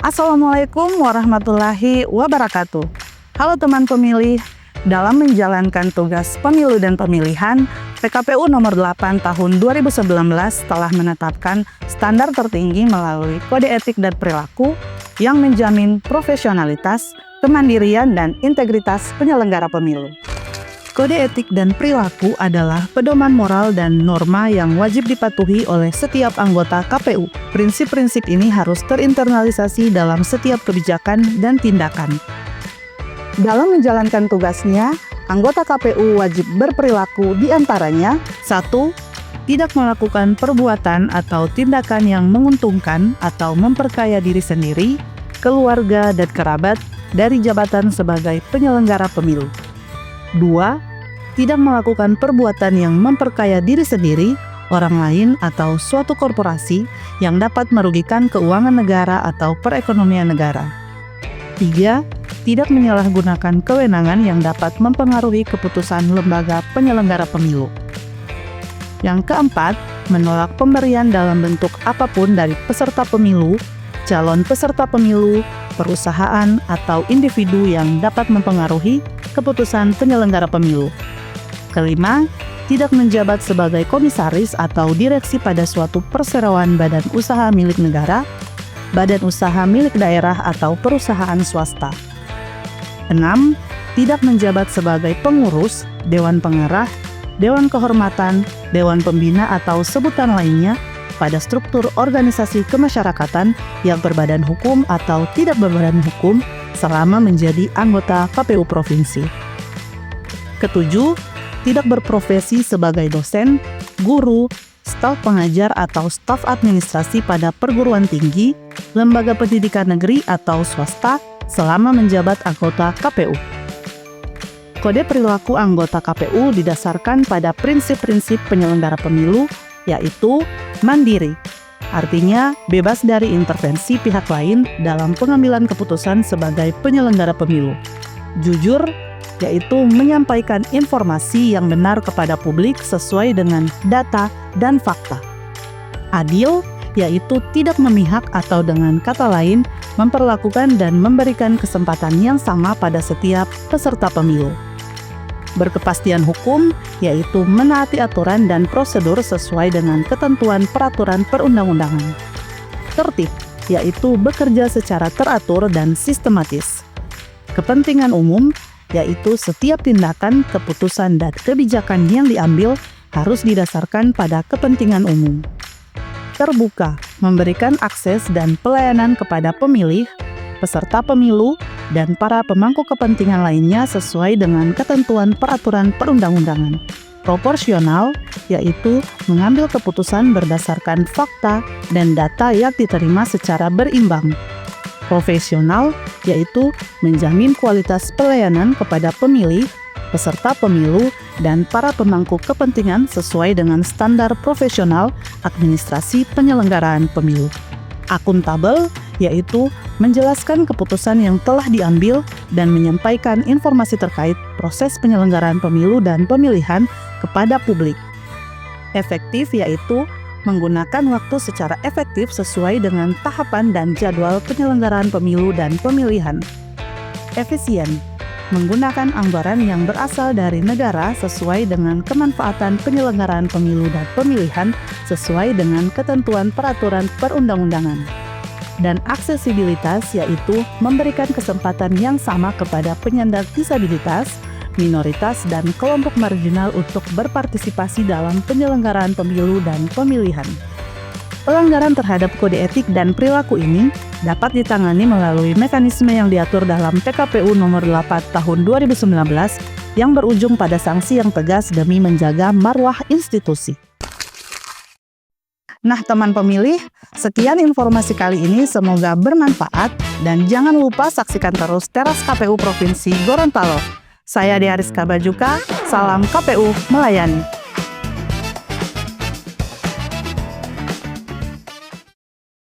Assalamualaikum warahmatullahi wabarakatuh. Halo teman pemilih, dalam menjalankan tugas pemilu dan pemilihan, PKPU nomor 8 tahun 2019 telah menetapkan standar tertinggi melalui kode etik dan perilaku yang menjamin profesionalitas, kemandirian, dan integritas penyelenggara pemilu. Kode etik dan perilaku adalah pedoman moral dan norma yang wajib dipatuhi oleh setiap anggota KPU. Prinsip-prinsip ini harus terinternalisasi dalam setiap kebijakan dan tindakan. Dalam menjalankan tugasnya, anggota KPU wajib berperilaku di antaranya: 1. Tidak melakukan perbuatan atau tindakan yang menguntungkan atau memperkaya diri sendiri, keluarga, dan kerabat dari jabatan sebagai penyelenggara pemilu. 2. Tidak melakukan perbuatan yang memperkaya diri sendiri, orang lain, atau suatu korporasi yang dapat merugikan keuangan negara atau perekonomian negara. 3. Tidak menyalahgunakan kewenangan yang dapat mempengaruhi keputusan lembaga penyelenggara pemilu. Yang keempat, menolak pemberian dalam bentuk apapun dari peserta pemilu, calon peserta pemilu, perusahaan, atau individu yang dapat mempengaruhi keputusan penyelenggara pemilu. Kelima, tidak menjabat sebagai komisaris atau direksi pada suatu perseroan badan usaha milik negara, badan usaha milik daerah, atau perusahaan swasta. 6. Tidak menjabat sebagai pengurus, dewan pengarah, dewan kehormatan, dewan pembina, atau sebutan lainnya pada struktur organisasi kemasyarakatan yang berbadan hukum atau tidak berbadan hukum selama menjadi anggota KPU provinsi. Ketujuh, tidak berprofesi sebagai dosen, guru, staf pengajar atau staf administrasi pada perguruan tinggi, lembaga pendidikan negeri atau swasta selama menjabat anggota KPU. Kode perilaku anggota KPU didasarkan pada prinsip-prinsip penyelenggara pemilu, yaitu mandiri, artinya bebas dari intervensi pihak lain dalam pengambilan keputusan sebagai penyelenggara pemilu. Jujur, yaitu menyampaikan informasi yang benar kepada publik sesuai dengan data dan fakta. Adil, yaitu tidak memihak atau dengan kata lain memperlakukan dan memberikan kesempatan yang sama pada setiap peserta pemilu. Berkepastian hukum, yaitu menaati aturan dan prosedur sesuai dengan ketentuan peraturan perundang-undangan. Tertib, yaitu bekerja secara teratur dan sistematis. Kepentingan umum, yaitu setiap tindakan, keputusan, dan kebijakan yang diambil harus didasarkan pada kepentingan umum. Terbuka, memberikan akses dan pelayanan kepada pemilih, peserta pemilu, dan para pemangku kepentingan lainnya sesuai dengan ketentuan peraturan perundang-undangan. Proporsional, yaitu mengambil keputusan berdasarkan fakta dan data yang diterima secara berimbang. Profesional, yaitu menjamin kualitas pelayanan kepada pemilih, peserta pemilu, dan para pemangku kepentingan sesuai dengan standar profesional administrasi penyelenggaraan pemilu. Akuntabel, yaitu menjelaskan keputusan yang telah diambil dan menyampaikan informasi terkait proses penyelenggaraan pemilu dan pemilihan kepada publik. Efektif, yaitu menggunakan waktu secara efektif sesuai dengan tahapan dan jadwal penyelenggaraan pemilu dan pemilihan. Efisien, menggunakan anggaran yang berasal dari negara sesuai dengan kemanfaatan penyelenggaraan pemilu dan pemilihan sesuai dengan ketentuan peraturan perundang-undangan. Dan aksesibilitas, yaitu memberikan kesempatan yang sama kepada penyandang disabilitas, minoritas, dan kelompok marginal untuk berpartisipasi dalam penyelenggaraan pemilu dan pemilihan. Pelanggaran terhadap kode etik dan perilaku ini dapat ditangani melalui mekanisme yang diatur dalam PKPU nomor 8 tahun 2019 yang berujung pada sanksi yang tegas demi menjaga marwah institusi. Nah, teman pemilih, sekian informasi kali ini, semoga bermanfaat dan jangan lupa saksikan terus Teras KPU Provinsi Gorontalo. Saya Diariska Bajuka, salam KPU melayani.